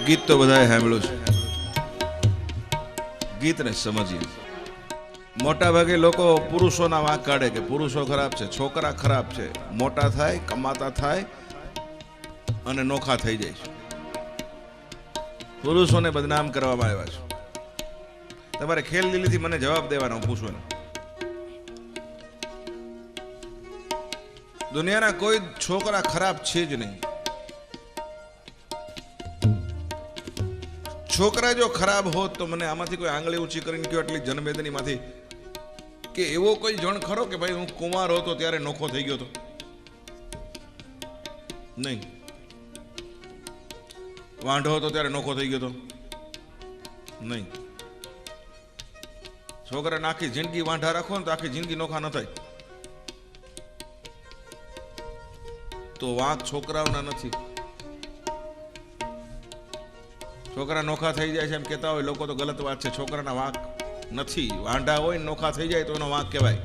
ગીત તો બધાએ સાંભળ્યું છે. ગીતને સમજીએ. મોટા ભાગે લોકો પુરુષોના વાંક કાઢે કે પુરુષો ખરાબ છે, છોકરા ખરાબ છે, મોટા થાય, કમાતા થાય અને નોખા થઈ જાય છે. પુરુષોને બદનામ કરવામાં આવ્યા છે. તમારે ખેલ દિલીથી મને જવાબ દેવાનો પૂછવાનો. દુનિયાના કોઈ છોકરા ખરાબ છે જ નહીં. છોકરા જો ખરાબ હોત તો મને આમાંથી કોઈ આંગળી ઊંચી કરીને કયો એટલી જનમેદની માંથી કે એવો કોઈ જણ ખરો કે ભાઈ હું કુમાર હતો ત્યારે નોખો થઈ ગયો હતો? નહીં. વાંઢો હતો ત્યારે નોખો થઈ ગયો હતો? નહીં. છોકરાને આખી જિંદગી વાંઢા રાખો ને તો આખી જિંદગી નોખા ન થાય. તો વાંક છોકરાઓના નથી. છોકરા નોખા થઈ જાય છે એમ કહેતા હોય લોકો તો ગલત વાત છે. છોકરાના વાંક નથી. વાંઢા હોય ને નોખા થઈ જાય તો એનો વાંક કહેવાય.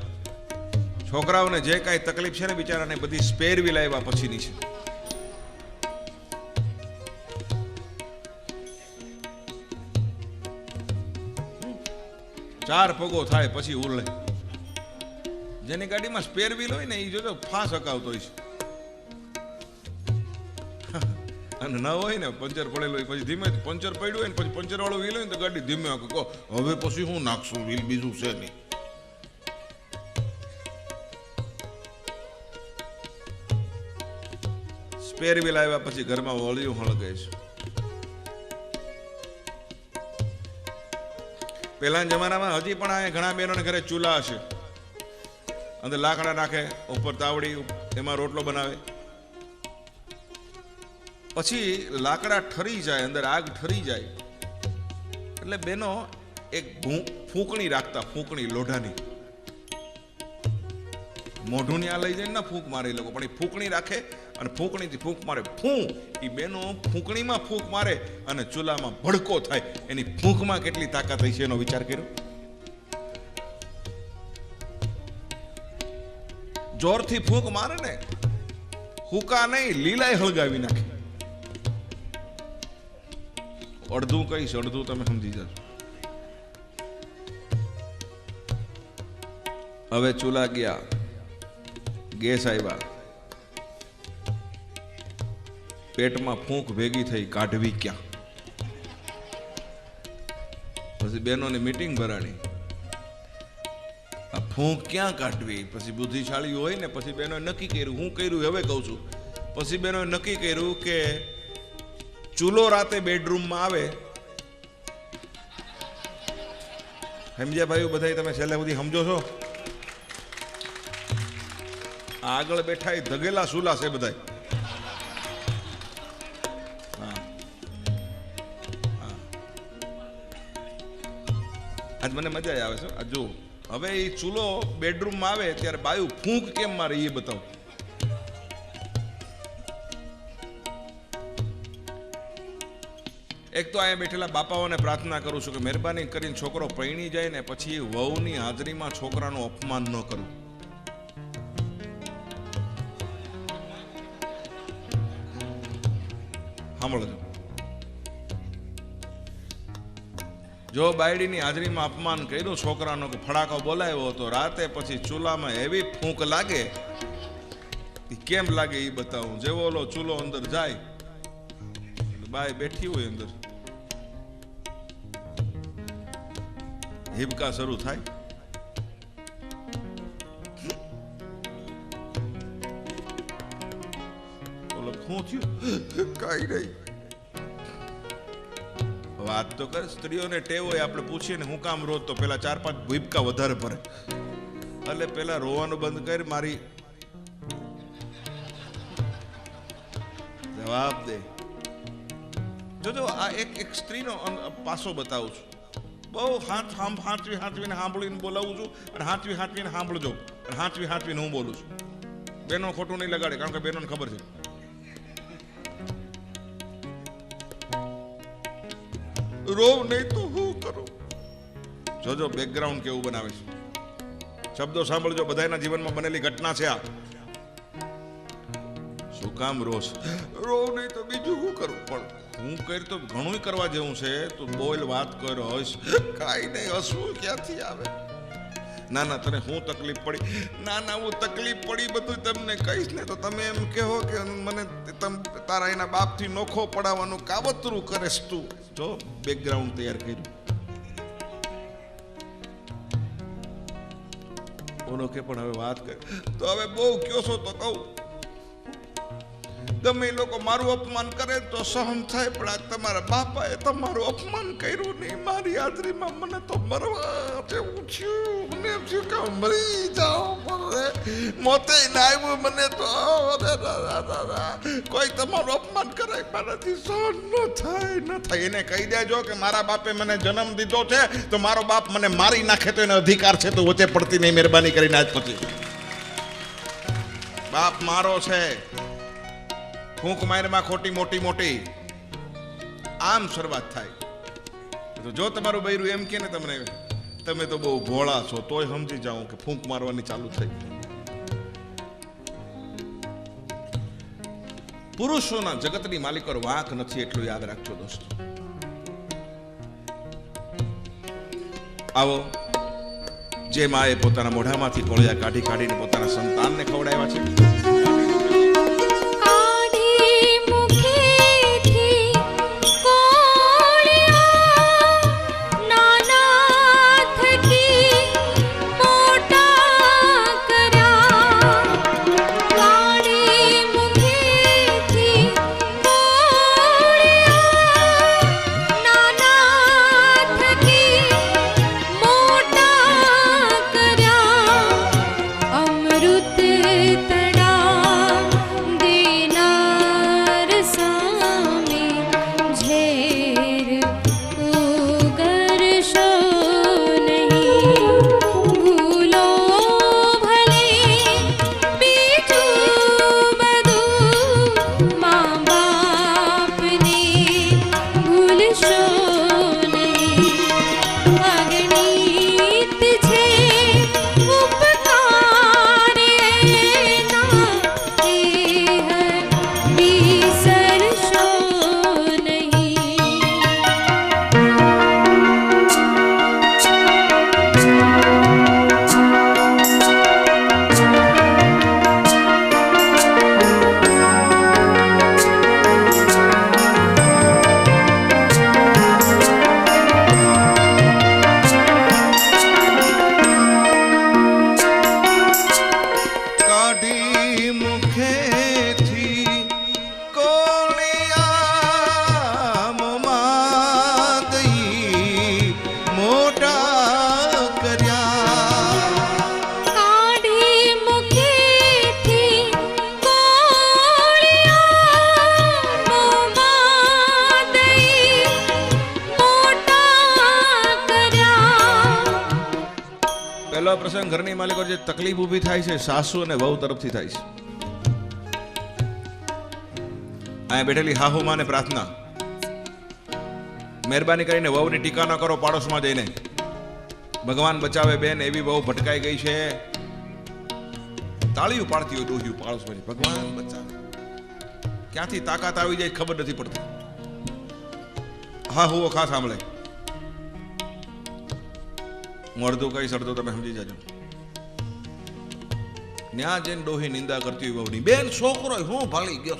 છોકરાઓને જે કાંઈ તકલીફ છે ને બિચારાને બધી સ્પેર વ્હીલ આવ્યા પછીની છે. ચાર પગો થાય પછી ઉરલે. જેની ગાડીમાં સ્પેર વ્હીલ હોય ને એ જોજો ફાસ હકાવતો હોય છે. અને ન હોય ને પંચર પડેલું હોય પછી ધીમે પંચર પડ્યું હોય ને પછી પંચર વાળું વ્હીલ હોય ને તો ગાડી ધીમે કહો હવે પછી હું નાખશું વ્હીલ, બીજું છે નહીં. સ્પેર વ્હીલ આવ્યા પછી ઘરમાં વોલ્યુમ હળગે છે. પહેલાના જમાનામાં હજી પણ આ ઘણા બહેનોને ઘરે ચૂલા હશે. અંદર લાકડા નાખે, ઉપર તાવડી, એમાં રોટલો બનાવે. પછી લાકડા ઠરી જાય, અંદર આગ ઠરી જાય એટલે બેનો એક ફૂંકણી રાખતા, ફૂંકણી લોઢાની. મોઢું આ લઈ જાય ને ફૂંક મારે એ લોકો, પણ એ ફૂંકણી રાખે અને ફૂંકણીથી ફૂંક મારે. એ બેનો ફૂંકણીમાં ફૂંક મારે અને ચૂલામાં ભડકો થાય. એની ફૂંકમાં કેટલી તાકાત હોય છે એનો વિચાર કર્યો? જોરથી ફૂંક મારે ને હુકા નહીં, લીલાય હળગાવી નાખે. અડધું કહીશ, અડધું તમે સમજી જશો. હવે ચૂલા ગયા, ગેસ આવ્યા, પેટમાં ફૂંક ભેગી થઈ, કાઢવી ક્યાં? પછી બહેનોની મીટિંગ ભરાણી. આ ફૂંક ક્યાં કાઢવી? પછી બુદ્ધિશાળી હોય ને પછી બહેનોએ નક્કી કર્યું. હું કર્યું હવે કહું છું. પછી બહેનોએ નક્કી કર્યું કે ચૂલો રાતે બેડરૂમમાં આવે. સમજ્યા ભાઈઓ બધા? તમે છેલ્લે સુધી સમજો છો? આગળ બેઠા એ ધગેલા સુલા છે બધા. આજ મને મજા આવે છે. આ જો હવે એ ચૂલો બેડરૂમમાં આવે ત્યારે બાયુ ફૂંક કેમ મારે એ બતાવો. એક તો અહીંયા બેઠેલા બાપાઓને પ્રાર્થના કરું છું કે મહેરબાની કરીને છોકરો પરણી જાય ને પછી વહુની હાજરીમાં છોકરાનું અપમાન ન કરવું. સાંભળજો. જો બાયડીની હાજરીમાં અપમાન કર્યું છોકરાનો કે ફડાકો બોલાવ્યો તો રાતે પછી ચૂલામાં એવી ફૂંક લાગે. કેમ લાગે એ બતાવું. જેવો ઓલો ચૂલો અંદર જાય, બાય બેઠી હોય અંદર, હિબકા શરૂ થાય. ઓલો શું થયું? કઈ નહીં. વાત તો કર. સ્ત્રીઓને ટેવ હોય આપણે પૂછીએ ને હું કામ રોજ, તો પેલા 4-5 હિબકા વધારે ભરે. એટલે પેલા રોવાનું બંધ કરી, મારી જવાબ દે. જોજો આ એક સ્ત્રીનો પાસો બતાવું છું. બહુ હાંચવીને સાંભળીને બોલાવું છું અને હાંચવીને સાંભળજો અને હાંચવીને હું બોલું છું. બેનો ખોટું નહીં લગાડે, કારણ કે બેનોને ખબર છે. રોવ નહીં તો હું કરું. જોજો બેકગ્રાઉન્ડ કેવું બનાવે છે. શબ્દો સાંભળજો. બધાના જીવનમાં બનેલી ઘટના છે આ. શું કામ રોશ? રોવ નહીં તો બીજું શું કરવું? પણ હું કરી તો ઘણું કરવા જેવું છે. તું બોલ, વાત કર, હસ. કાંઈ નહીં, હસવું ક્યાંથી આવે? ના ના, તને હું તકલીફ પડી? ના ના, હું તકલીફ પડી બધું તમને કહીશ ને તો તમે એમ કહો કે મને તારા એના બાપથી નોખો પડાવવાનું કાવતરું કરેશ તું. જો બેકગ્રાઉન્ડ તૈયાર કર્યું. બોલો કે પણ હવે વાત કર તો હવે બહુ કયો છો તો કહું. ગમે એ લોકો મારું અપમાન કરે તો સહન થાય, પણ આ તમારા બાપાએ તમારું અપમાન કર્યું નહીં. મારી હાજરીમાં મને તો મરવા જેવું થયું. મને એમ થયું કે મરી જાઉં, મોતે ના આવ્યું મને તો. કોઈ તમારું અપમાન કરે મારાથી સહન ન થાય. એને કહી દેજો કે મારા બાપે મને જન્મ દીધો છે તો મારો બાપ મને મારી નાખે તો એને અધિકાર છે. તો વચ્ચે પડતી નહીં, મહેરબાની કરીને આજ પછી. બાપ મારો છે. ફૂંક મારમાં ખોટી મોટી મોટી આમ શરૂઆત થાય. તો જો તમારું બૈરું એમ કે ને તમને તમે તો બહુ ભોળા છો, તોય સમજી જાઉં કે ફૂંક મારવાની ચાલુ થઈ. પુરુષોના જગતની માલિકો વાંક નથી, એટલું યાદ રાખજો દોસ્તો. આવો, જે માએ પોતાના મોઢામાંથી કોળિયા કાઢી કાઢીને પોતાના સંતાનને ખવડાવ્યા છે. પહેલો પ્રસંગ ઘરની માલિકો જે તકલીફ ઊભી થાય છે સાસુ અને વહુ તરફથી થાય છે. અહીંયા બેઠેલી હાહુ માને પ્રાર્થના, મહેરબાની કરીને વહુની ટીકા ન કરો પાડોશમાં જઈને. ભગવાન બચાવે બેન, એવી વહુ ભટકાઈ ગઈ છે. તાળીઓ પાડતી હોય ડોહ્યું પાડોશમાં, ભગવાન બચાવે. ક્યાંથી તાકાત આવી જાય ખબર નથી પડતી. હાહુઓ ખાસ સાંભળે. હું અડધું કઈ અડધું તમે સમજી જાજો. ન્યા જઈને ડોહી નિંદા કરતી હોય વહુની, બેન છોકરો હું ભાળી ગયો,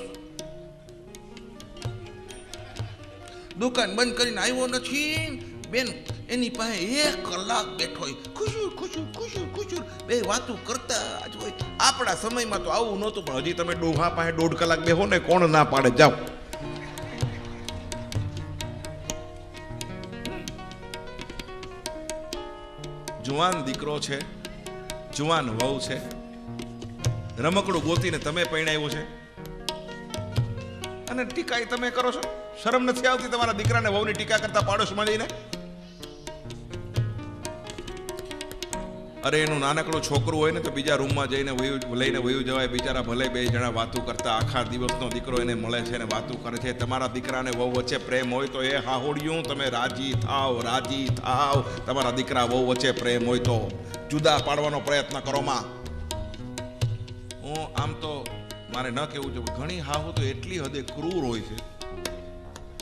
દુકાન બંધ કરીને આવ્યો નથી. બેન એની પાસે 1 કલાક બેઠો હોય, ખુશુર ખુશુર ખુશુર ખુશુર બે વાતું કરતા જ હોય. આપણા સમયમાં તો આવું નહોતું, પણ હજી તમે ડોહા પાસે 1.5 કલાક બેહો ને કોણ ના પાડે, જાઓ. જુવાન દીકરો છે, જુવાન વહુ છે, રમકડું ગોતીને તમે પરણાવ્યો છે અને ટીકા તમે કરો છો. શરમ નથી આવતી તમારા દીકરાને વહુની ટીકા કરતા પાડોશમાં જઈને? અરે એનું નાનકડું છોકરું હોય ને તો બીજા રૂમમાં જઈને લઈને વયું જવાય. બિચારા ભલે 2 જણા વાતું કરતા, આખા દિવસનો દીકરો એને મળે છે ને વાતું કરે છે. તમારા દીકરાને વહુ વચ્ચે પ્રેમ હોય તો એ હાહોડિયું તમે રાજી થાવ, રાજી થાવ. તમારા દીકરા વહુ વચ્ચે પ્રેમ હોય તો જુદા પાડવાનો પ્રયત્ન કરો માં. હું આમ તો મારે ન કહેવું છે, ઘણી હાહુ તો એટલી હદે ક્રૂર હોય છે.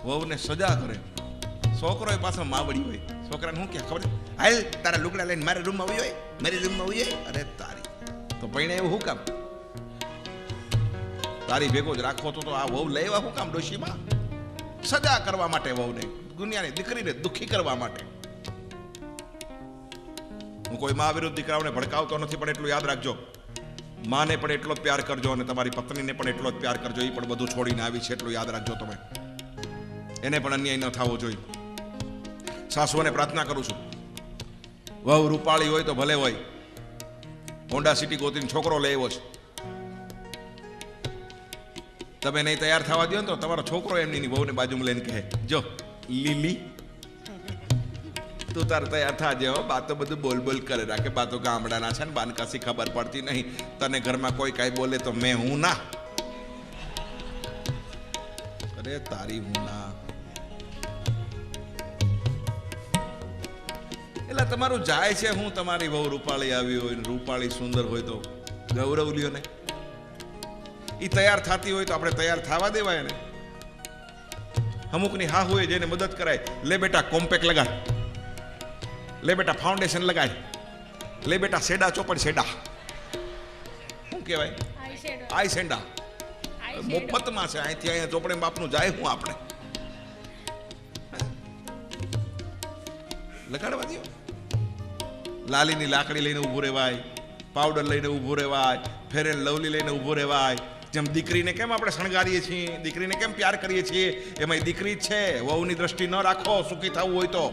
વહુને સજા કરે. છોકરો પાછો માવડી હોય, છોકરાને શું કે ખબર, હાલ તારા લુગડા લઈને મારા રૂમમાં આવી હોય, મારી રૂમમાં આવી હોય. અરે તારી તો પૈણે એવું શું કામ? તારી ભેગો જ રાખો તો આ વહુ લેવા શું કામ? ડોશીમાં સજા કરવા માટે, વહુને દુનિયાની દીકરીને દુઃખી કરવા માટે. હું કોઈ મા વિરુદ્ધ દીકરાઓને ભડકાવતો નથી, પણ એટલું યાદ રાખજો, માને પણ એટલો જ પ્યાર કરજો અને તમારી પત્નીને પણ એટલો જ પ્યાર કરજો. એ પણ બધું છોડીને આવી છે, એટલું યાદ રાખજો તમે. એને પણ અન્યાય ન થવો જોઈએ. સાસુઓને પ્રાર્થના કરું છું, વહુ રૂપાળી હોય તો ભલે હોય, હોન્ડા સિટી ગોતીને છોકરો લઈ આવ્યો છે, તમે નહીં તૈયાર થવા દો ને તો તમારો છોકરો એમની વહુને બાજુમાં લઈને કહે, જો લીલી તું તાર તૈયાર થાજે હો. બા તો બધું બોલ બોલ કરે રાખે, બા તો ગામડાના છે ને, બાન કશી ખબર પડતી નહીં. તને ઘરમાં કોઈ કાંઈ બોલે તો મેં હું ના. અરે તારી હું ના. એટલે તમારું જાય છે હું, તમારી વહુ રૂપાળી આવી હોય, રૂપાળી સુંદર હોય તો ગૌરવ લ્યો ને. એ તૈયાર થતી હોય તો આપણે તૈયાર થવા દેવાય ને. અમુકની હા હોય જેને મદદ કરાય, લે બેટા કોમ્પેક્ટ લગાડ, લે બેટા ફાઉન્ડેશન લગાડ, લે બેટા શેડા ચોપડ શેડા, શું કહેવાય, આઈ શેડા મફતમાં છે. અહીંથી અહીંયા ચોપડે બાપનું જાય હું આપણે લગાડવા દો. લાલીની લાકડી લઈને ઊભું રહેવાય, પાવડર લઈને ઊભું રહેવાય, ફેર એન્ડ લવલી લઈને ઊભું રહેવાય. જેમ દીકરીને કેમ આપણે શણગારીએ છીએ, દીકરીને કેમ પ્યાર કરીએ છીએ, એમાં દીકરી જ છે. વહુની દ્રષ્ટિ ન રાખો સુખી થવું હોય તો.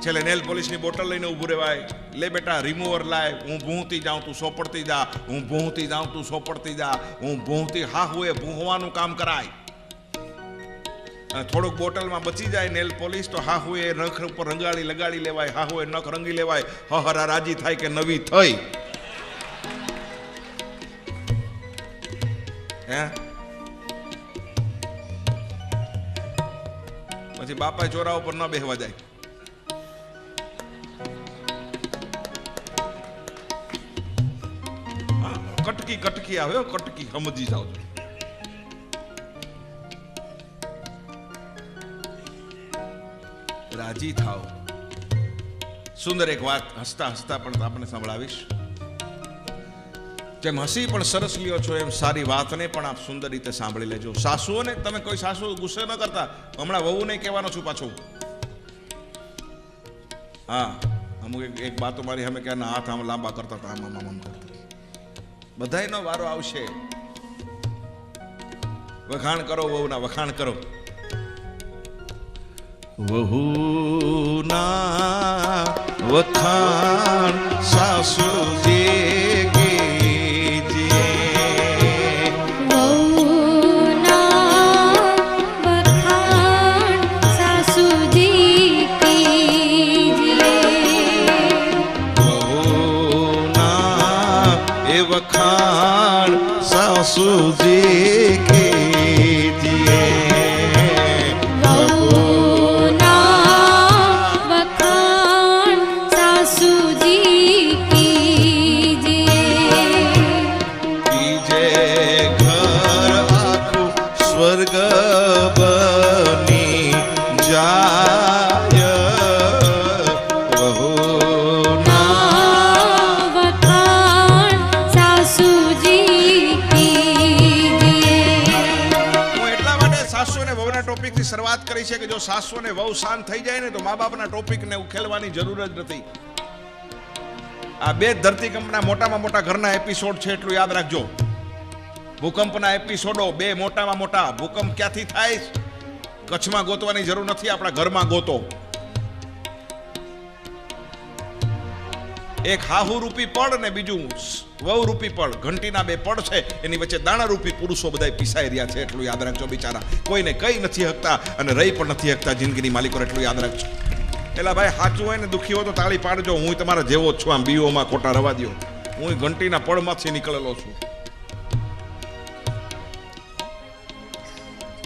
છેલ્લે નેલ પોલિશની બોટલ લઈને ઊભું રહેવાય, લે બેટા રિમૂવર લાય, હું ભૂંતી જાઉં તું સોપડતી જા, હું ભૂંતી જાઉં તું સોપડતી જા, હું ભૂંતી. હા હોય ભૂંવાનું કામ કરાય. અને થોડુંક બોટલમાં બચી જાય નેલ પોલિશ તો હા હોય નખ ઉપર રંગાળી લગાડી લેવાય, હા હોય નખ રંગી લેવાય. હરા રાજી થાય કે નવી થઈ. હે પછી બાપા ચોરા ઉપર ન બેહવા જાય. કટકી કટકી આવે, કટકી સમજી જાવ. રાજી થાવ. સુંદર એક વાત હસતા હસતા પણ આપણે સંભળાવીશ. જેમ હસી પણ સરસ લ્યો છો, એમ સારી વાતને પણ આપ સુંદર રીતે સાંભળી લેજો. સાસુઓને તમે કોઈ સાસુ ગુસ્સે ન કરતા. હમણાં વહુ નહીં કહેવાનો છું પાછું. હા, અમુક એક વાતો મારી અમે કે હાથ આમ લાંબા કરતા હતા, આમ આમ કરતા. બધાયનો વારો આવશે. વખાણ કરો વહુના, વખાણ કરો. વહુના વખાણ સાસુજી કીજે, વહુના વખાણ સાસુજી કીજે, વહુના એ વખાણ સાસુજી કીજે. શરૂઆત કરી છે કે જો સાસુ અને વહુ શાંત થઈ જાય ને તો મા બાપના ટોપિકને ઉકેલવાની જરૂર જ નથી. આ બે ધરતીકંપના મોટામાં મોટા ઘરના એપિસોડ છે, એટલું યાદ રાખજો. ભૂકંપના એપિસોડો બે મોટામાં મોટા. ભૂકંપ ક્યાંથી થાય? કચ્છમાં ગોતવાની જરૂર નથી, આપણા ઘરમાં ગોતો. એક હાહુ રૂપી પડ ને બીજું વહુ રૂપી પડ. ઘંટીના બે પડ છે, એની વચ્ચે દાણા રૂપી પુરુષો બધા પીસાઈ રહ્યા છે, એટલું યાદ રાખજો. બિચારા કોઈને કઈ નથી હકતા અને રહી પણ નથી હકતા જિંદગીની માલિકો, એટલું યાદ રાખજો. એટલે ભાઈ સાચું હોય ને દુઃખી હોય તો તાળી પાડજો. હું તમારા જેવો જ છું, આમ બીઓમાં ખોટા રવા દો. હું ઘંટીના પડમાંથી નીકળેલો છું.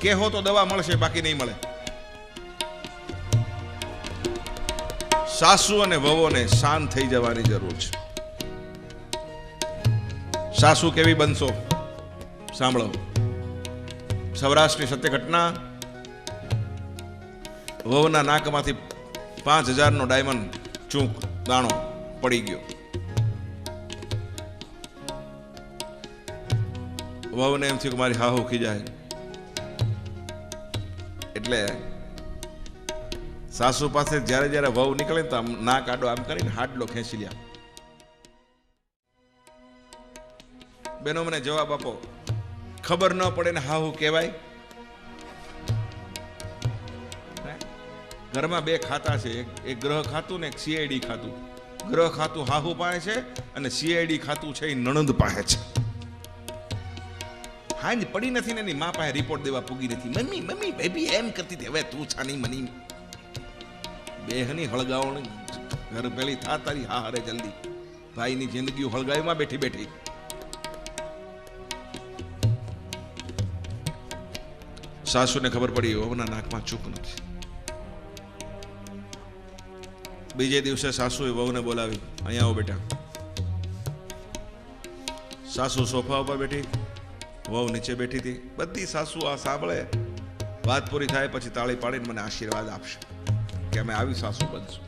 કેહો તો દવા મળશે, બાકી નહીં મળે. સાસુ અને વહુને શાંત થઈ જવાની જરૂર છે. સાસુ કેવી બનશો સાંભળો. સૌરાષ્ટ્રની સત્ય ઘટના. વહુના નાકમાંથી 5000નો ડાયમંડ ચૂંક દાણો પડી ગયો. વહુને એમ થયું કે મારી હાહુ ખીજાય, એટલે સાસુ પાસે જ્યારે જ્યારે વહુ નીકળે તો આમ નાક આડો આમ કરીને હાડલો ખેંચી લ્યા. બેનો મને જવાબ આપો, ખબર ન પડે ને હાહુ કહેવાય? ઘરમાં બે ખાતા છે, એક ગ્રહ ખાતું ને એક સીઆઈડી ખાતું. ગ્રહ ખાતું હાહુ પાસે છે અને સીઆઈડી ખાતું છે એ નણંદ પાસે છે. હાંજ પડી નથી ને એની મા પાસે રિપોર્ટ દેવા પૂગી નથી. મમ્મી મમ્મી બેબી એમ કરતી હતી, હવે તું છાની મની બેહની હળગાવણ ઘર પેલી થા તારી. હા હરે જલ્દી ભાઈની જિંદગી હળગાવીમાં બેઠી બેઠી. સાસુને ખબર પડી વહુના નાકમાં ચૂક નથી. બીજે દિવસે સાસુએ વહુને બોલાવી, અહીંયા આવો બેટા. સાસુ સોફા ઉપર બેઠી, વહુ નીચે બેઠી હતી. બધી સાસુ આ સાંભળે, વાત પૂરી થાય પછી તાળી પાડીને મને આશીર્વાદ આપશે કે અમે આવી સાસુ બનશું.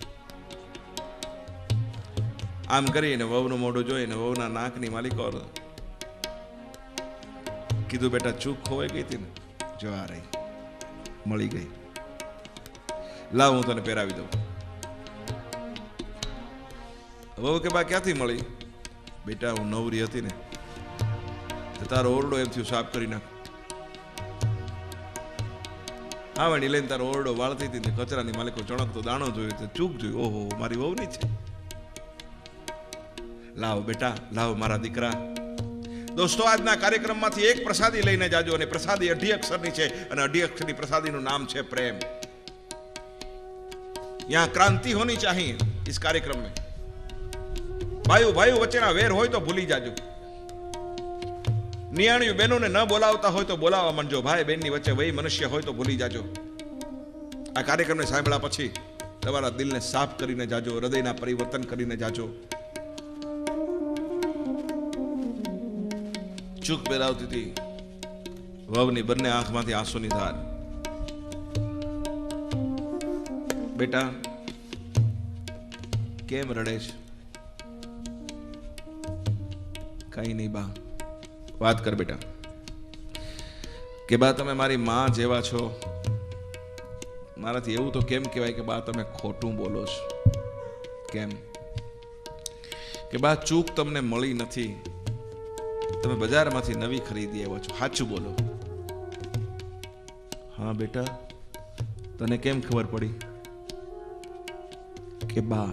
આમ કરીને વહુનું મોઢું જોઈને વહુના નાકની માલિકો કીધું, બેટા ચૂક ખોવાઈ ગઈ હતી ને, જો આ રહી, મળી ગઈ, લાવ હું તને પહેરાવી દઉં. વહુ કે બા ક્યાંથી મળી? બેટા હું નવરી હતી ને, તારો ઓરડો એમ થયું સાફ કરી નાખ. આવણી લઈને તારો ઓરડો વાળતી હતી ને કચરાની માલિકો ચણકતો દાણો જોયો તો ચૂક જોયું. ઓહો મારી વહુની છે. લાવ બેટા લાવ મારા દીકરા. દોસ્તો આજના કાર્યક્રમમાંથી એક પ્રસાદી લઈને જાજો, અને પ્રસાદી 2 અક્ષરની છે અને 2 અક્ષરની પ્રસાદીનું નામ છે પ્રેમ. યહાં ક્રાંતિ હોની ચાહીએ इस कार्यक्रम में. ભાઈઓ ભાઈઓ વચ્ચેના વેર હોય તો ભૂલી જાજો. નિયાણીઓ બહેનોને ન બોલાવતા હોય તો બોલાવવા માંડજો. ભાઈ બહેનની વચ્ચે વહી મનુષ્ય હોય તો ભૂલી જાજો. આ કાર્યક્રમને સાંભળ્યા પછી તમારા દિલને સાફ કરીને જાજો, હૃદયના પરિવર્તન કરીને જાજો. ચૂક પહેરાવતી હતી વહુની બંને આંખમાંથી આંસુની ધાર. બેટા કેમ રડે છે? કઈ નહીં બા. વાત કર બેટા. કે બા તમે મારી માં જેવા છો. મારાથી એવું તો કેમ કહેવાય કે બા તમે ખોટું બોલો છો? કેમ? કે બા ચૂક તમને મળી નથી, તમે બજારમાંથી નવી ખરીદી આવ્યા છો. સાચું બોલો. હા બેટા તને કેમ ખબર પડી? કે બા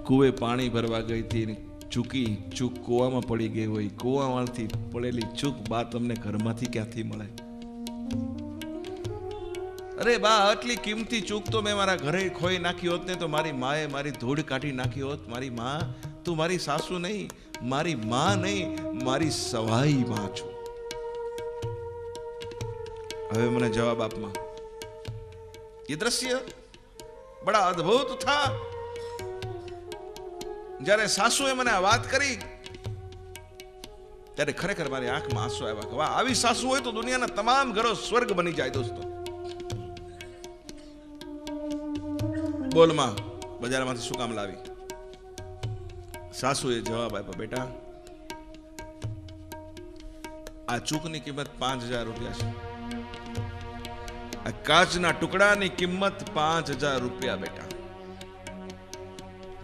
કુએ પાણી ભરવા ગઈ હતી, ચૂક કૂવામાં પડી ગઈ હોય. કૂવામાંથી પડેલી ચૂક બા તમને ઘરમાંથી ક્યાંથી મળે? અરે બા આટલી કિંમતી ચૂક તો મેં મારા ઘરે ખોઈ નાખી હોત ને તો મારી માએ મારી ધૂળ કાઢી નાખી હોત. મારી માં, તું મારી સાસુ નહીં, મારી માં નહીં, મારી સવાઈ માં છું. હવે મને જવાબ આપમાં. ये दृश्य बड़ा अद्भुत था. જ્યારે સાસુએ મને આ વાત કરી ત્યારે ખરેખર મારી આંખમાં આંસુ આવ્યા કે વાહ, આવી સાસુ હોય તો દુનિયાના તમામ ઘરો સ્વર્ગ બની જાય. દોસ્તો બોલમાં બજારમાંથી શું કામ લાવી? સાસુએ જવાબ આપ્યો, બેટા આ ચૂકની કિંમત 5000 રૂપિયા છે. આ કાચના ટુકડાની કિંમત 5000 રૂપિયા. બેટા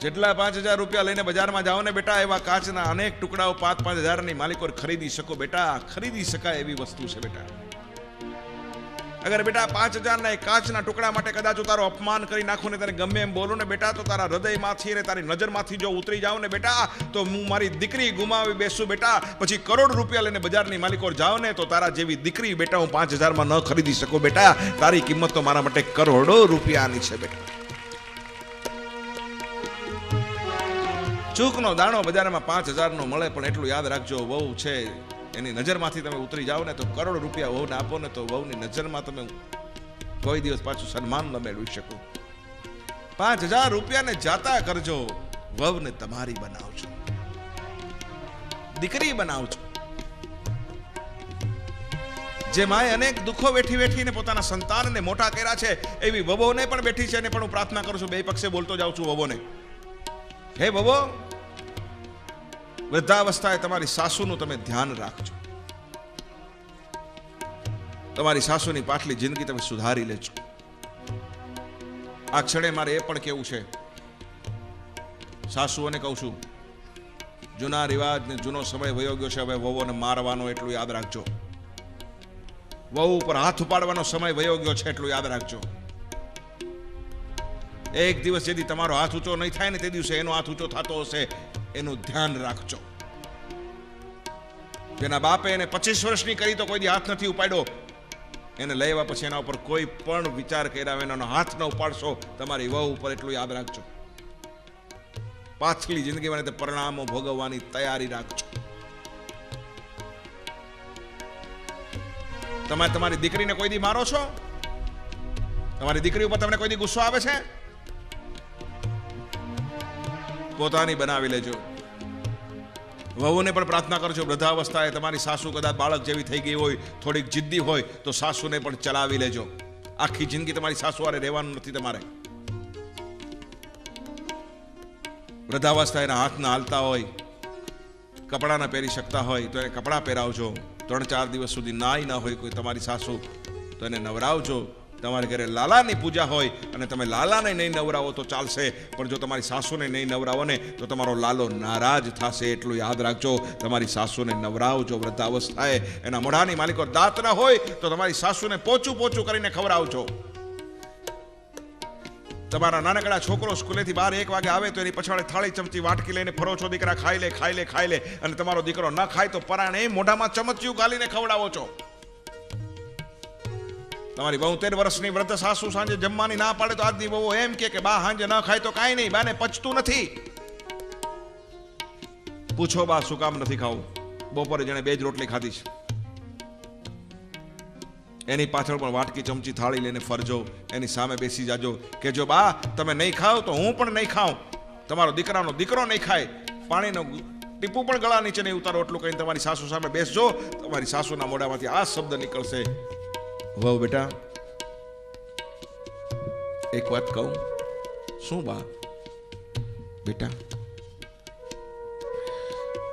જેટલા 5000 રૂપિયા લઈને બજારમાં જાઓ ને બેટા, એવા કાચના અનેક ટુકડાઓ 5-5 હજારની માલિકો ખરીદી શકો. બેટા ખરીદી શકાય એવી વસ્તુ છે. બેટા અગર બેટા 5000 ના કાચના ટુકડા માટે કદાચ તારો અપમાન કરી નાખો ને તને ગમે એમ બોલો ને બેટા, તો તારા હૃદયમાંથી ને તારી નજરમાંથી જો ઉતરી જાવ ને બેટા, તો હું મારી દીકરી ગુમાવી બેસું. બેટા પછી કરોડ રૂપિયા લઈને બજારની માલિકો જાવ ને તો તારા જેવી દીકરી બેટા હું 5000 માં ન ખરીદી શકું. બેટા તારી કિંમત તો મારા માટે કરોડો રૂપિયાની છે. બેટા ચૂકનો દાણો બજારમાં 5000 નો મળે, પણ એટલું યાદ રાખજો, વહુ છે એની નજરમાંથી તમે ઉતરી જાઓ ને તો કરોડ રૂપિયા વહુને આપો ને તો વહુની નજરમાં તમે કોઈ દિવસ પાછું સન્માન ન મેળવી શકો. 5000 રૂપિયાને જાતા કરજો, વહુને તમારી બનાવજો, દીકરી બનાવજો. જે માએ અનેક દુઃખો વેઠી વેઠીને પોતાના સંતાનને મોટા કર્યા છે, એવી વબોને પણ બેઠી છે અને પણ હું પ્રાર્થના કરું છું, બે પક્ષે બોલતો જાઉં છું વબોને, હે વબો, વૃદ્ધાવસ્થાએ તમારી સાસુનું તમે ધ્યાન રાખજો. તમારી સાસુની પાછલી જિંદગી તમે સુધારી લેજો. આ ક્ષણે મારે એ પણ કેવું છે, સાસુઓને કહું છું, જૂના રિવાજ ને જૂનો સમય વયો ગયો છે. હવે વહુઓને મારવાનો એટલું યાદ રાખજો. વહુ ઉપર હાથ ઉપાડવાનો સમય વયો ગયો છે, એટલું યાદ રાખજો. એક દિવસ જેથી તમારો હાથ ઊંચો નહીં થાય ને તે દિવસે એનો હાથ ઊંચો થતો હશે, એનું ધ્યાન રાખજો. જેના બાપે એને 25 વર્ષની કરી તો કોઈ દી હાથ નથી ઉપાડ્યો, એને લઈ આવ્યા પછી એના ઉપર કોઈ પણ વિચાર કર્યા વિના હાથ ન ઉપાડશો તમારી વહુ ઉપર, એટલું યાદ રાખજો. પાછલી જિંદગીમાં તે પરિણામો ભોગવવાની તૈયારી રાખજો. તમે તમારી દીકરીને કોઈ દી મારો છો? તમારી દીકરી ઉપર તમને કોઈ દી ગુસ્સો આવે છે? પોતાની બનાવી લેજો. વહુને પણ પ્રાર્થના કરજો, વૃદ્ધાવસ્થાએ તમારી સાસુ કદાચ બાળક જેવી થઈ ગઈ હોય, થોડીક જિદ્દી હોય, તો સાસુને પણ ચલાવી લેજો. આખી જિંદગી તમારી સાસુ હારે રહેવાનું નથી તમારે. વૃદ્ધાવસ્થા એના હાથના હાલતા હોય, કપડાં ના પહેરી શકતા હોય તો એને કપડાં પહેરાવજો. 3-4 દિવસ સુધી નાઈ ના હોય કોઈ તમારી સાસુ તો એને નવરાવજો. તમારે ઘરે લાલાની પૂજા હોય અને તમે લાલાને નહીં નવરાવો તો ચાલશે, પણ જો તમારી સાસુને નહીં નવરાવો ને તો તમારો લાલો નારાજ થશે, એટલું યાદ રાખજો. તમારી સાસુને નવરાવજો. વૃદ્ધાવસ્થાએ એના મોઢાની માલિકો દાંત ના હોય તો તમારી સાસુને પોચું પોચું કરીને ખવડાવજો. તમારા નાનકડા છોકરો સ્કૂલેથી બહાર 1 વાગે આવે તો એની પછાડે થાળી ચમચી વાટકી લઈને ફરો છો, દીકરા ખાઈ લે ખાઈ લે ખાઈ લે, અને તમારો દીકરો ન ખાય તો પરાણે મોઢામાં ચમચિયું ગાલીને ખવડાવો છો. તમારી 72 વર્ષની વૃદ્ધ સાસુ સાંજે જમવાની ના પાડે તો આજની બહુ એમ કે બા સાંજે ન ખાય તો કાંઈ નહીં, બાને પચતું નથી. પૂછો બા શું કામ નથી ખાવું? બપોરે જેણે 2 જ રોટલી ખાધી છે. એની પાછળ પણ વાટકી ચમચી થાળી લઈને ફરજો, એની સામે બેસી જાજો, કે જો બા તમે નહીં ખાઓ તો હું પણ નહીં ખાઉં, તમારો દીકરાનો દીકરો નહીં ખાય, પાણીનો ટીપું પણ ગળા નીચે નહીં ઉતારો, એટલું કહીને તમારી સાસુ સામે બેસજો. તમારી સાસુના મોઢામાંથી આ શબ્દ નીકળશે, વહુ બેટા એક વાત કહું? શું બા? બેટા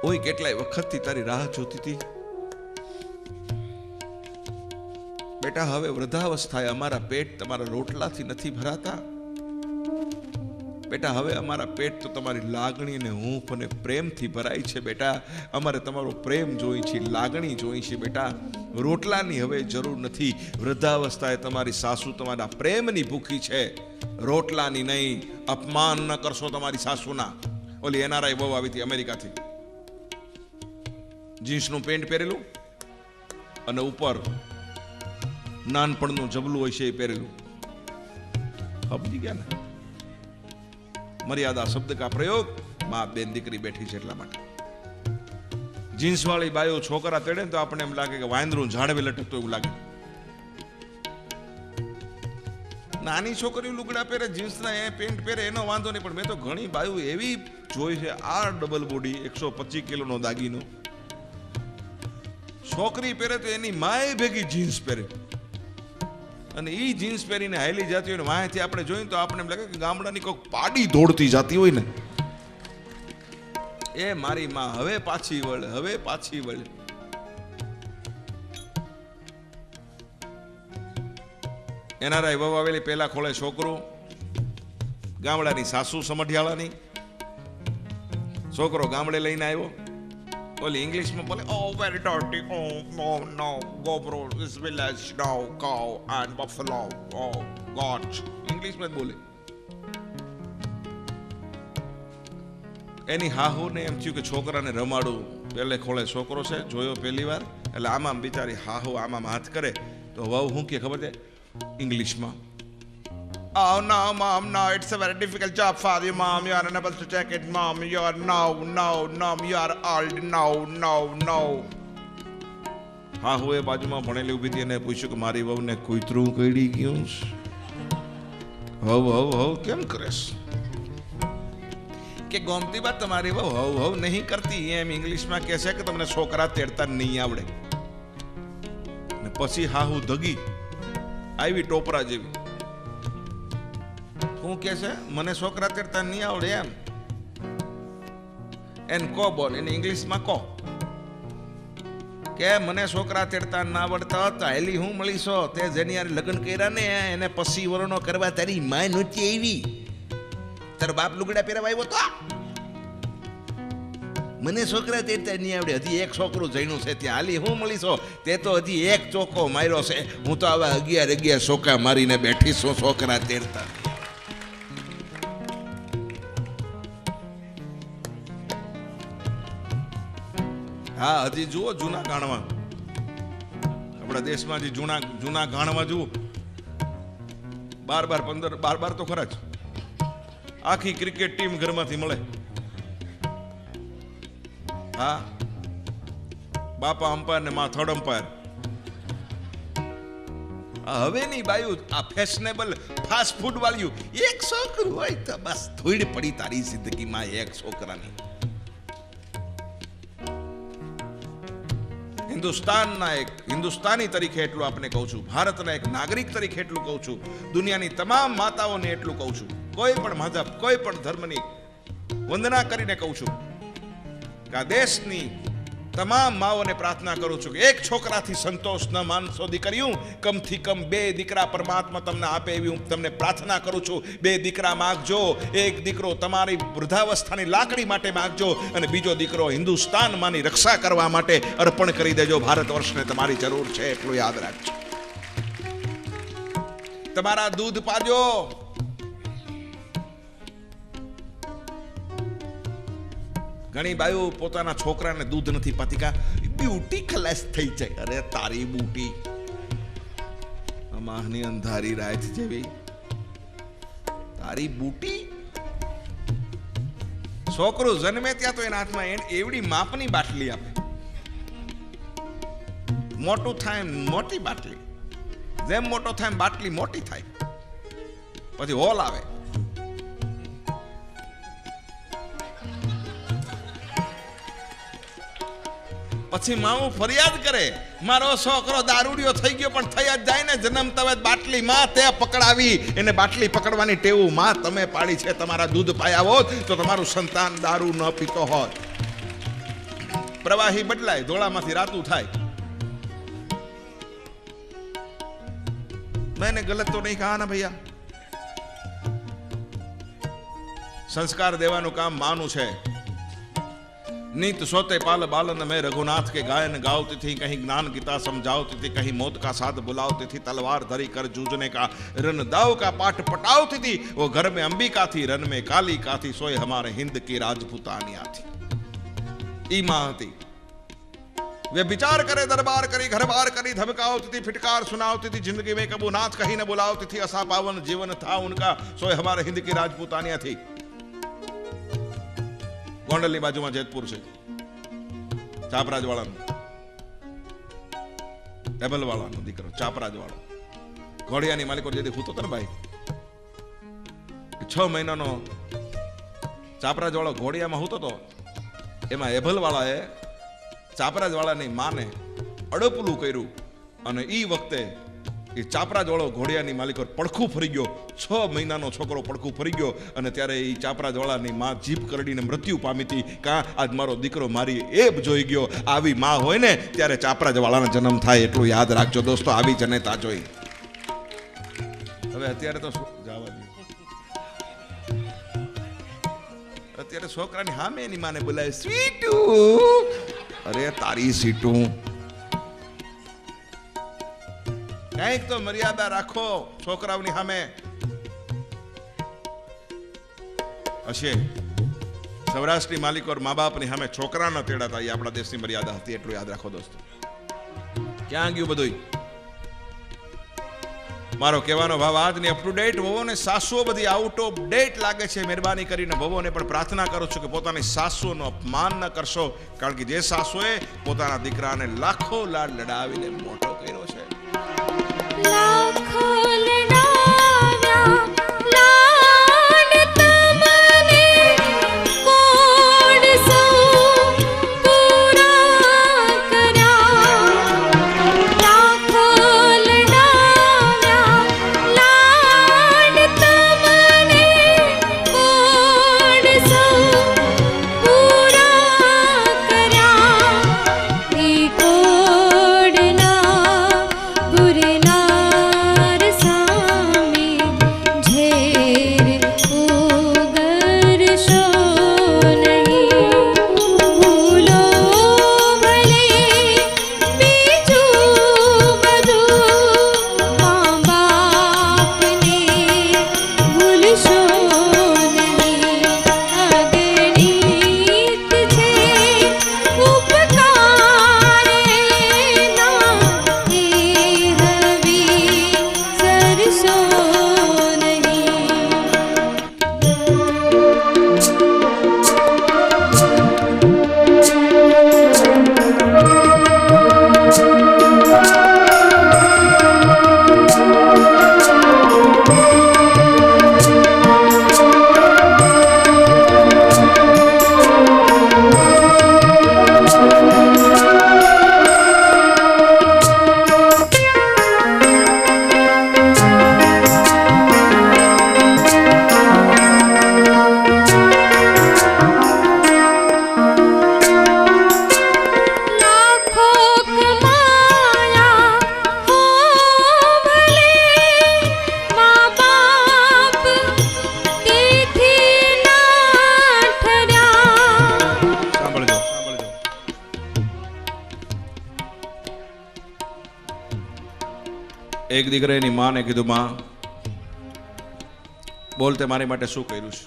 ઓય કેટલાય વખતથી તારી રાહ જોતી હતી બેટા. હવે વૃદ્ધાવસ્થાએ અમારા પેટ તમારા રોટલાથી નથી ભરાતા બેટા. હવે અમારા પેટ તો તમારી લાગણી અને હૂંફ અને પ્રેમથી ભરાય છે બેટા. અમારે તમારો પ્રેમ જોઈ છે, લાગણી જોઈ છે બેટા. રોટલાની હવે જરૂર નથી. વૃદ્ધાવસ્થાએ તમારી સાસુ તમારા પ્રેમની ભૂખી છે, રોટલાની નહીં. અપમાન ન કરશો તમારી સાસુના. ઓલી એનઆરઆઈ બહુ આવી હતી અમેરિકાથી, જીન્સનું પેન્ટ પહેરેલું અને ઉપર નાનપણનું જબલું હોય છે એ પહેરેલું. સમજી ગયા ને? મર્યાદા શબ્દ કા પ્રયોગ. બાપ બેન દીકરી બેઠી છે એટલા માટે. જીન્સ વાળી બાયો છોકરા તેડે ને તો આપણે એમ લાગે કે વાંદરું ઝાડવે લટકતો એવું લાગે. નાની છોકરીઓ લુગડા પહેરે, જીન્સના એ પેન્ટ પહેરે એનો વાંધો નહીં, પણ મેં તો ઘણી બાયું એવી જોઈ છે, આ ડબલ બોડી 125 કિલોનો દાગીનો છોકરી પહેરે તો એની માએ ભેગી જીન્સ પહેરે, અને એ જીન્સ પહેરીને હાલી જતી હોય ને વાંથી આપણે જોઈએ તો આપણે એમ લાગે કે ગામડાની કોઈક પાડી દોડતી જતી હોય ને. એ મારી માં હવે પાછી વળે, હવે પાછી વળે. એનઆરઆઈ વહુ આવેલી, પેલા ખોળે છોકરું, ગામડાની સાસુ સમઢિયાળાની. છોકરો ગામડે લઈને આવ્યો, ઓલી ઇંગ્લિશમાં બોલે, oh very dirty, oh no no go bro this village now cow and buffalo, oh goat. ઇંગ્લિશમાં જ બોલે. એની હાહુને એમ થયું કે છોકરાને રમાડું. પેલે ખોળે છોકરો છે, જોયો પહેલી વાર, એટલે આમાં બિચારી હાહુ આમાં હાથ કરે તો વહુ શું કે ખબર છે ઇંગ્લિશમાં? Oh no, mom, no, it's a very difficult job for you, mom. You are unable to take it, mom. You are no, you are old, no. હા હું એ બાજુમાં ભણેલી ઊભી હતી અને પૂછ્યું કે મારી વહુને કૂતરું કઈડી ગયું હવ કેમ કરેશ? કે ગોમતી વાત તમારી વહુ હવ નહીં કરતી, એમ ઇંગ્લિશમાં કહે છે કે તમને છોકરા તેડતા નહીં આવડે. પછી હાહુ ધગી આવી ટોપરા જેવી. શું કે છે, મને છોકરા તેડતા નહીં આવડે એમ. એને કો બોલ, એને ઇંગ્લિશમાં કો કે મને છોકરા તેડતા ના આવડતા હતા, હેલી હું મળીશો તે જેની યાર લગ્ન કર્યા ને એને પછી વરનો કરવા તારી માય નહોતી આવી, તાર બાપ લુગડા પહેરવા આવ્યો તો. મને છોકરા તેડતા નહીં આવડે, હજી એક છોકરું જઈનું છે ત્યાં, હાલી હું મળીશો તે તો હજી એક ચોખ્ખો માર્યો છે, હું તો આવા 11 ચોકા મારીને બેઠી છું છોકરા તેડતા. હા, હજી જુઓ જૂના ગાણમાં, આપણા દેશમાં જે જૂના ગાણમાં જુઓ 12 તો ખરા જ. આખી ક્રિકેટ ટીમ ઘરમાંથી મળે. હા, બાપા અમ્પાયર ને માં થર્ડ અમ્પાયર. હવે ની બાયું આ ફેશનેબલ ફાસ્ટ ફૂડ વાળ્યું એક છોકરું હોય તો બસ ધૂળ પડી તારી જિંદગીમાં એક છોકરાની. હિન્દુસ્તાનના એક હિન્દુસ્તાની તરીકે એટલું આપને કહું છું, ભારતના એક નાગરિક તરીકે એટલું કહું છું, દુનિયાની તમામ માતાઓને એટલું કહું છું, કોઈ પણ મذહબ કોઈ પણ ધર્મની વંદના કરીને કહું છું કે આ દેશની તમામ માઓને પ્રાર્થના કરું છું કે એક છોકરાથી સંતોષ ન માનશો દીકરીઓ, કમથી કમ 2 દીકરા પરમાત્મા તમને આપે એવી હું તમને પ્રાર્થના કરું છું. 2 દીકરા માગજો, એક દીકરો તમારી વૃદ્ધાવસ્થાની લાકડી માટે માગજો અને બીજો દીકરો હિન્દુસ્તાન માની રક્ષા કરવા માટે અર્પણ કરી દેજો. ભારત વર્ષને તમારી જરૂર છે એટલું યાદ રાખજો. તમારા દૂધ પાજો. ઘણી બાયો પોતાના છોકરાને દૂધ નથી પાતી, કા બ્યુટી ખલાસ થઈ જાય. અરે તારી બૂટી અમાહની અંધારી રાત જેવી તારી બૂટી. છોકરો જન્મે ત્યાં તો એના હાથમાં એવડી માપની બાટલી આપે, મોટું થાય મોટી બાટલી, જેમ મોટો થાય બાટલી મોટી થાય, પછી હોલ આવે. પછી માવું ફરિયાદ કરે મારો છોકરો દારૂડિયો થઈ ગયો, પણ થઈ જ જાય ને, જન્મતા જ બાટલી માં તે પકડાવી, એને બાટલી પકડવાની ટેવું માં તમે પાડી છે. તમારા દૂધ પાયા હોત તો તમારું સંતાન દારૂ ન પીતો હોત. પ્રવાહી બદલાય, ધોળામાંથી રાતું થાય. मैंने गलत तो नहीं कहा ना भैया. संस्कार देवानुं काम माનું છે. नीत सोते पाल बालन में रघुनाथ के गायन गावती थी, कहीं ज्ञान गीता समझावती थी, कहीं मौत का साथ बुलावती थी, तलवार धरी कर जूझने का रन दाव का पाठ पटावती थी. वो घर में अंबिका थी, रन में कालिका थी, सोए हमारे हिंद की राजपुतानिया थी. ईमा थी वे विचार करे दरबार करी, घर बार करी, धमकावती थी, फिटकार सुनावती थी, जिंदगी में कबू नाथ कहीं न बुलावती थी. असा पावन जीवन था उनका, सोए हमारे हिंद की राजपुतानिया थी. ગોંડલની બાજુમાં જેતપુર છે, ચાપરાજ વાળાનો, એબલ વાળાનો દીકરો, ચાપરાજ વાળો ઘોડિયાની માલિકો જે હૂતો હતો ને ભાઈ, 6 મહિનાનો ચાપરાજ વાળો ઘોડિયામાં હૂતો હતો. એમાં એબલ વાળાએ ચાપરાજ વાળાની માને અડપલું કર્યું અને ઈ વખતે એ ચાપરાજ વાળો ઘોડિયાની માલિકો પડખું ફરી ગયો. 6 મહિનાનો છોકરો પડખું ફરી ગયો અને ત્યારે એ ચાપરાજ વાળાની માં જીભ કરડીને મૃત્યુ પામી હતી. કા આજ મારો દીકરો મારી એબ જોઈ ગયો. આવી માં હોય ને ત્યારે ચાપરાજ વાળાનો જન્મ થાય એટલું યાદ રાખજો દોસ્તો. આવી જનેતા જોઈ. હવે અત્યારે તો જવા દે, અત્યારે છોકરાની સામે એની માને બોલાવે સ્વીટુ. અરે તારી સીટુ, કંઈક તો મર્યાદા રાખો છોકરાઓની સામે. હશે સૌરાષ્ટ્રની માલિકો મા બાપની સામે છોકરા ન તેડાતા, એ આપણા દેશની મર્યાદા હતી એટલું યાદ રાખો દોસ્તો. ક્યાં ગયું બધું? મારો કહેવાનો ભાવ આજની અપ ટુ ડેટ વહુઓને સાસુઓ બધી આઉટ ઓફ ડેટ લાગે છે. મહેરબાની કરીને વહુઓને પણ પ્રાર્થના કરું છું કે પોતાની સાસુઓનું અપમાન ન કરશો, કારણ કે જે સાસુએ પોતાના દીકરાને લાખો લાડ લડાવીને મોટો કર્યો છે. લાખો લડાવ્યા લાડ તમને કોણ સૌ પૂરા કર્યા. લાખો એક દીકરા એની માને કીધું, માં બોલ તે મારી માટે શું કર્યું છે?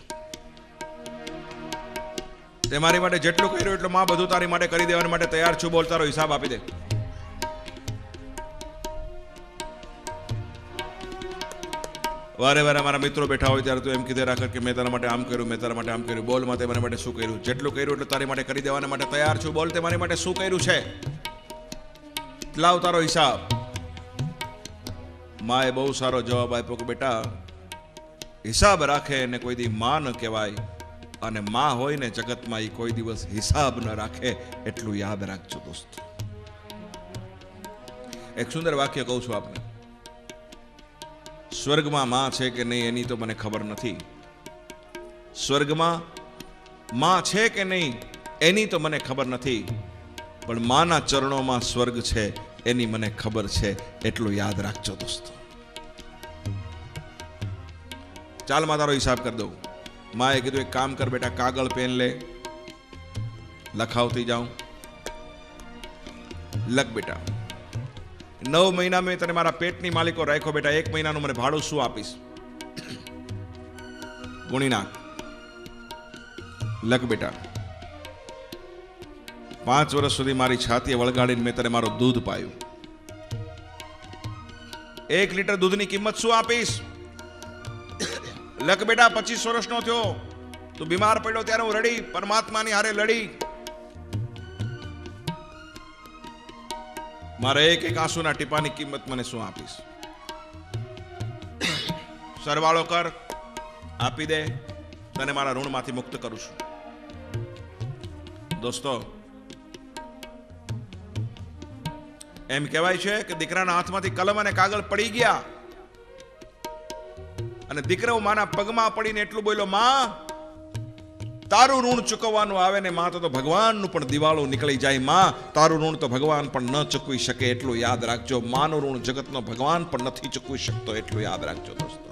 તે મારી માટે જેટલું કર્યું એટલું માં બધું તારી માટે કરી દેવા માટે તૈયાર છું, બોલ તારો હિસાબ આપી દે. વારે વારે મારા મિત્રો બેઠા હોય ત્યારે તું એમ કીધે રાખ કે મેં તારા માટે આમ કર્યું, મેં તારા માટે આમ કર્યું. બોલ માં તે મારા માટે શું કર્યું? જેટલું કર્યું એટલું તારી માટે કરી દેવા માટે તૈયાર છું, બોલ તે મારી માટે શું કર્યું છે? લાવ તારો હિસાબ. માએ બહુ સારો જવાબ આપ્યો કે બેટા, હિસાબ રાખે એને કોઈ દી માં ન કહેવાય, અને માં હોય ને જગતમાં એ કોઈ દિવસ હિસાબ ન રાખે, એટલું યાદ રાખજો દોસ્તો. એક સુંદર વાક્ય કહું છું આપને. સ્વર્ગમાં માં છે કે નહીં એની તો મને ખબર નથી. સ્વર્ગમાં માં છે કે નહીં એની તો મને ખબર નથી, પણ માના ચરણોમાં સ્વર્ગ છે એની મને ખબર છે, એટલું યાદ રાખજો દોસ્તો. ચાલ માં તારો હિસાબ કરી દઉં. માએ કીધું એક કામ કર બેટા, કાગળ પેન લે, લખાવતી જાઉં. લખ બેટા, 9 મહિના મેં તને મારા પેટની માલિકો રાખ્યો બેટા, 1 મહિનાનું મને ભાડું શું આપીશ? ગુણી નાખ. લખ બેટા, 5 વર્ષ સુધી મારી છાતીએ વળગાડીને મેં તને મારું દૂધ પાયું. 1 લીટર દૂધની કિંમત શું આપીશ? લખ બેટા, 25 વર્ષનો થયો, તું બીમાર પડ્યો ત્યારે હું રડી, પરમાત્માની હારે લડી. મારે એક એક આંસુના ટીપાની કિંમત મને શું આપીશ? સરવાળો કર, આપી દે, તને મારા ઋણમાંથી મુક્ત કરું છું. દોસ્તો, એમ કહેવાય છે કે દીકરાના હાથમાંથી કલમ અને કાગળ પડી ગયા, અને દીકરો માના પગમાં પડીને એટલું બોલ્યો, માં તારું ઋણ ચૂકવવાનું આવે ને માં તો ભગવાનનું પણ દિવાળું નીકળી જાય. માં તારું ઋણ તો ભગવાન પણ ન ચૂકવી શકે, એટલું યાદ રાખજો. માનું ઋણ જગતનો ભગવાન પણ નથી ચૂકવી શકતો, એટલું યાદ રાખજો દોસ્તો.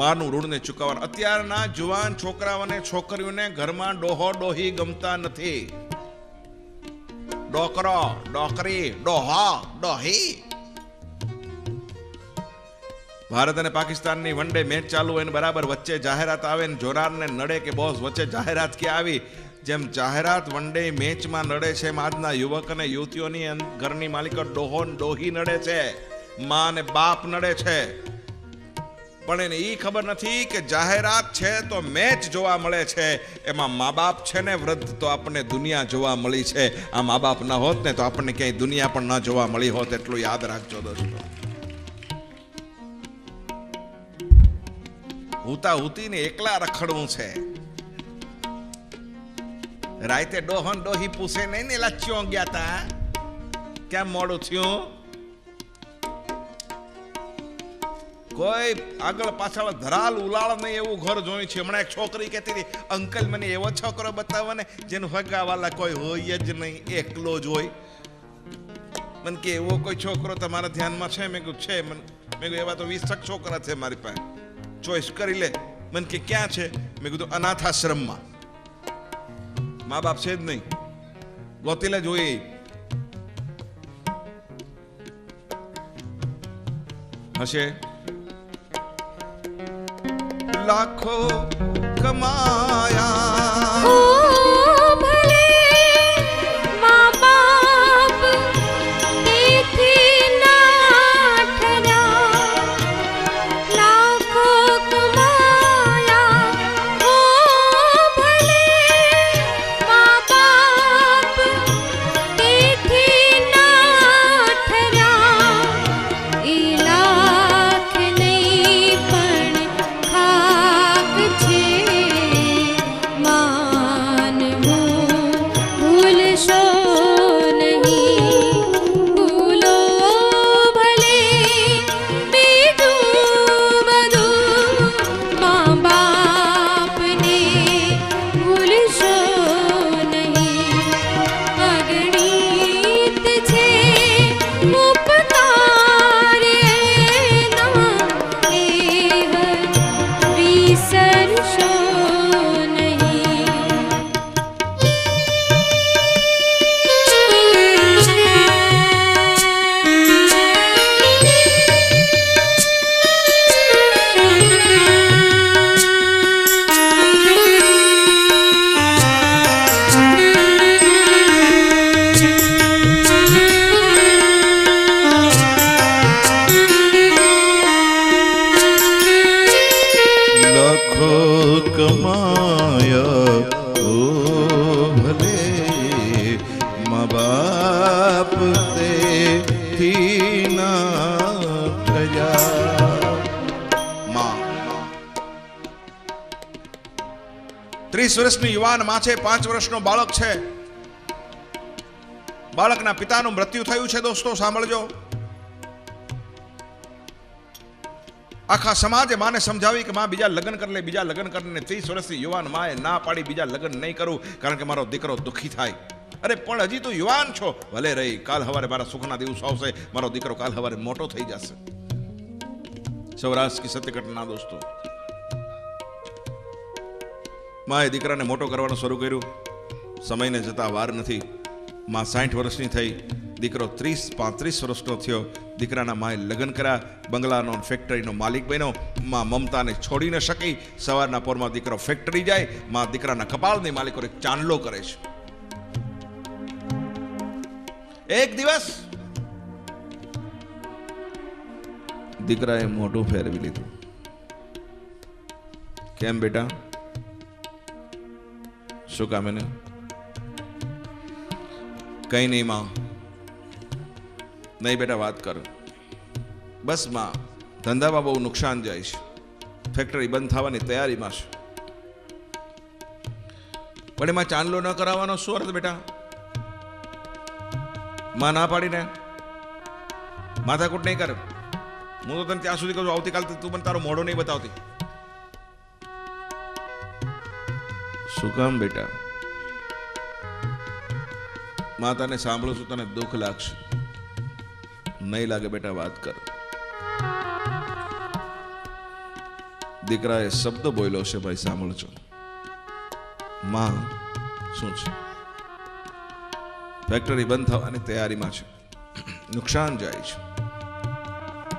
માનું ઋણને ચૂકવવાનું. અત્યારના જુવાન છોકરાઓને છોકરીઓને ઘરમાં ડોહો ડોહી ગમતા નથી. ડોકરો, ડોકરી, ડોહા, ડોહી. ભારત અને પાકિસ્તાનની વન ડે મેચ ચાલુ હોય ને બરાબર વચ્ચે જાહેરાત આવે ને જોનારને નડે કે બોસ વચ્ચે જાહેરાત ક્યાં આવી? જેમ જાહેરાત વન ડે મેચમાં નડે છે, એમ આજના યુવક અને યુવતીઓની ઘરની માલિકો ડોહો ડોહી નડે છે, માં અને બાપ નડે છે. પણ એને એ ખબર નથી કે જાહેરાત છે તો મેચ જોવા મળે છે, એમાં મા બાપ છે ને વૃદ્ધ તો આપણને દુનિયા જોવા મળી છે. આ મા બાપ ન હોત ને તો આપણને ક્યાંય દુનિયા પણ ન જોવા મળી હોત, એટલું યાદ રાખજો દોસ્તો. હુતા હુતીને એકલા રખડવું છે. રાતે ડોહન ડોહી પૂછે નહીં ને લાચ્યો ગયા તા, કેમ મોડું થયું? કોઈ આગળ પાછળ ધરાલ ઉલાળ નહીં એવું ઘર જોયું છે. હમણાં એક છોકરી કહેતી હતી, અંકલ મને એવો છોકરો બતાવો ને જેનું હગાવાલા કોઈ હોય જ નહીં, એકલો જ હોય. મને કે એવો કોઈ છોકરો તમારા ધ્યાનમાં છે? મેં કીધું છે. મેં કીધું એવા તો 20 છોકરા છે મારી પાસે, ચોઈસ કરી લે. મને કે ક્યાં છે? મેં કીધું અનાથાશ્રમમાં. મા બાપ છે જ નહીં, ગોતી લે જોઈએ. હશે લાખો કમાયા, ओ भले माँ बाप देखी ना ठहरा, लाखों कमाया. ओ भले माँ बाप देखी ना ठहरा, એ લાખ નહીં પણ ખાક છે. તેથી ના થયા. માં 30 વર્ષની યુવાન માં છે, 5 વર્ષનો બાળક છે. બાળકના પિતાનું મૃત્યુ થયું છે. દોસ્તો સાંભળજો. આખા સમાજે માને સમજાવી કે માં બીજા લગ્ન કરી લે, બીજા લગ્ન કરીને. 30 વર્ષની યુવાન માએ ના પાડી, બીજા લગ્ન નહીં કરું કારણ કે મારો દીકરો દુઃખી થાય. અરે પણ હજી તો યુવાન છો, ભલે રહી, કાલ હવારે મારા સુખના દિવસ આવશે, મારો દીકરો કાલ હવારે મોટો થઈ જશે. સૌરાષ્ટ્ર કી સત્ય ઘટના દોસ્તો. માએ દીકરાને મોટો કરવાનું શરૂ કર્યું. સમયને જતા વાર નથી. માં 60 વર્ષની થઈ, દીકરો 30-35 વર્ષનો થયો. દીકરાના માએ લગ્ન કર્યા, બંગલાનો ફેક્ટરીનો માલિક બન્યો. માં મમતાને છોડી ન શકી. સવારના પોરમાં દીકરો ફેક્ટરી જાય, માં દીકરાના કપાળની માલિકો એક ચાંદલો કરે છે. એક દિવસ દીકરાએ મોઢું ફેરવી લીધું. કેમ બેટા, શું કામ એને? કઈ નહીં માં. નહીં બેટા, વાત કર. બસ માં, ધંધામાં બહુ નુકસાન જાય છે, ફેક્ટરી બંધ થવાની તૈયારીમાં છે. પણ એમાં ચાંદલો ન કરાવવાનો શું અર્થ બેટા? માં ના પાડીને માથાકૂટ નહીં કર. હું તો તને ત્યાં સુધી કહું છું, આવતીકાલ તું મને તારો મોઢો નહીં બતાવતી. શું કામ બેટા? માં તને સાંભળું છું, તને દુઃખ લાગશે. નહીં લાગે બેટા, વાત કર. દીકરાએ શબ્દ બોલ્યો છે, ભાઈ સાંભળજો. માં શું છે? ફેક્ટરી બંધ થવાની તૈયારીમાં છે, નુકસાન જાય છે.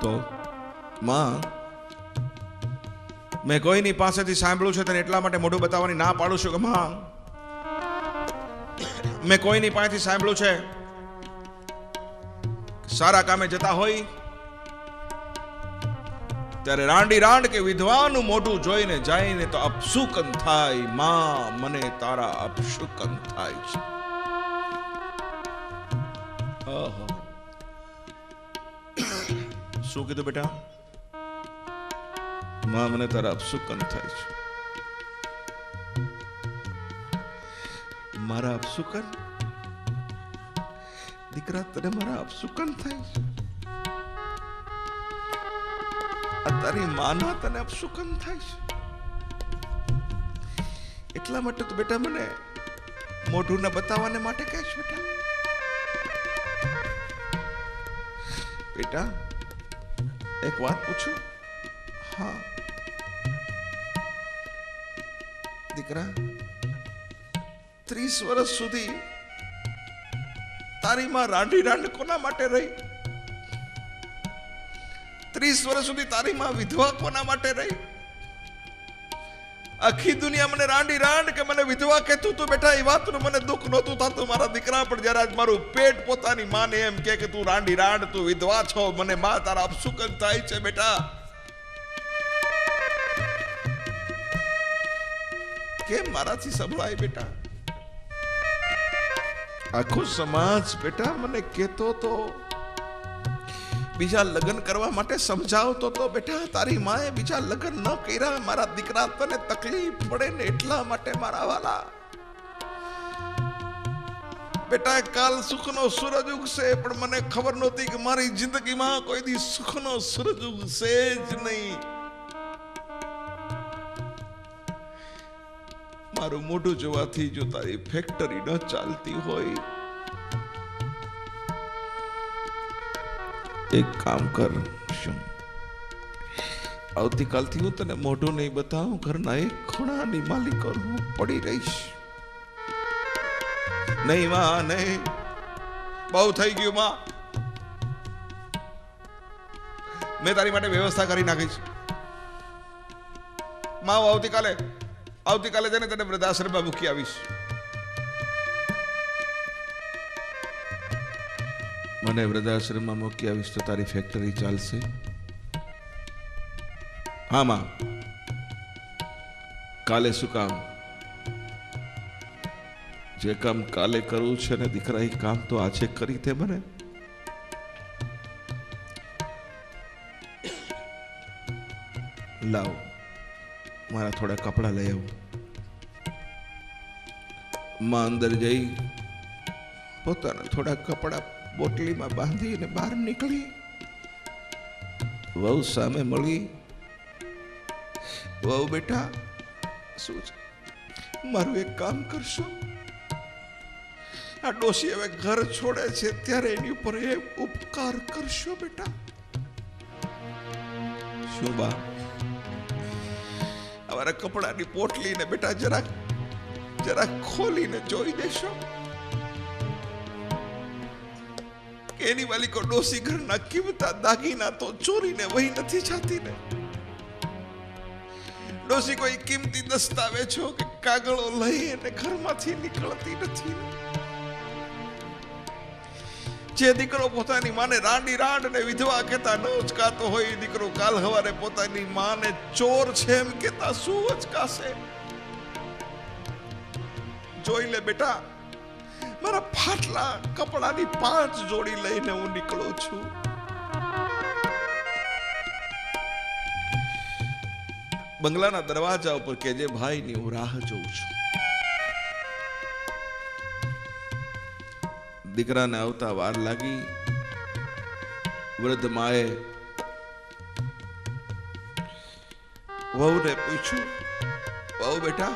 તો માં, મેં કોઈની પાસેથી સાંભળ્યું છે, તને એટલા માટે મોઢું બતાવવાની ના પાડું છું કે માં, મેં કોઈની પાસેથી સાંભળ્યું છે, સારા કામે જતા હોય ત્યારે રાંડી રાંડ કે વિધવાનું મોઢું જોઈને જાયને તો અપશુકન થાય. માં, મને તારા અપશુકન થાય છે. શું કીધું બેટા? માં, મને તારા અપશુકન થાય છે. મારા અપશુકન? દીકરા, તને મારા અપશુકન થાય છે? તારી માના તને અપશુકન થાય છે? એટલા માટે તો બેટા મને મોઢું ને બતાવવાને માટે કહે છે. બેટા, એક વાત પૂછું? હા દીકરા, 30 વર્ષ સુધી તારી માં રાંડી રાંડ કોના માટે રહી? 30 વર્ષ સુધી તારી માં વિધવા કોના માટે રહી? આખી દુનિયા મને રાંડી રાંડ કે મને વિધવા કહેતું તું બેટા. એ વાતનું મને દુઃખ નહોતું થતું મારા દીકરા, પણ જ્યારે આજ મારું પેટ પોતાની માને એમ કે તું રાંડી રાંડ, તું વિધવા છો, મને માં તારા અપશુકન થાય છે બેટા. કેમ મારાથી સંભળાય બેટા? આખો સમાજ બેટા મને કહેતો તો, બીજા લગ્ન કરવા માટે સમજાવતો તો બેટા. તારી માએ બીજા લગ્ન ન કર્યા, મારા દીકરા તને તકલીફ પડે ને એટલા માટે મારા વાલા. બેટા, કાલ સુખનો સૂરજ ઉગશે, પણ મને ખબર નહોતી કે મારી જિંદગીમાં કોઈ દી સુખનો સૂરજ ઉગશે જ નહીં. મારું મોઢું જોવાથી જો તારી ફેક્ટરી ન ચાલતી હોય, એક કામ કર. શું? આવતીકાલથી હું તને મોઢું નહીં બતાવું, ઘરના એક ખૂણાની માલિકો હું પડી રહીશ. નહીં માં, નહીં, બહુ થઈ ગયું માં. મેં તારી માટે વ્યવસ્થા કરી નાખી છે માં. હું આવતીકાલે જઈને તને વૃદ્ધાશ્રમમાં મૂકી આવીશ. મને વૃદ્ધાશ્રમમાં મૂકી આવીશ તો તારી ફેક્ટરી ચાલશે? હા માં. કાલે શું કામ? જે કામ કાલે કરવું છે ને દીકરા, એ કામ તો આજે કરી તે મને. લાવ મારા થોડા કપડાં લઈ આવું. માં અંદર જઈ પોતાના થોડા કપડાં બોટલીમાં બાંધીને બહાર નીકળી. વહુ સામે મળી. વહુ બેટા શું છે? મારું એક કામ કરશો? આ ડોશી હવે ઘર છોડે છે ત્યારે એની ઉપર એ ઉપકાર કરશો બેટા. શું બા? અમારા કપડાની પોટલીને બેટા જરાક ખોલીને જોઈ દેશો કે એની વાલી કો ડોસી ઘરના કિંમતા દાગીના તો ચોરીને વહી નથી જાતી ને? ડોસી કોઈ કિંમતી દસ્તાવેજો કે કાગળો લઈ અને ઘરમાંથી નીકળતી નથી. જે દીકરો પોતાની માને રાંડી રાંડ ને વિધવા કહેતા ન ઉચકાતો હોય એ દીકરો કાલ હવારે પોતાની માને ચોર છે એમ કહેતા શું ઉચકાશે? જોઈ લે બેટા, મારા ફાટલા કપડાની 5 જોડી લઈને હું નીકળું છું. બંગલાના દરવાજા ઉપર કેજે ભાઈની હું રાહ જોઉં છું. દીકરાને આવતા વાર લાગી. વૃદ્ધ માએ વહુને પૂછ્યું, વહુ બેટા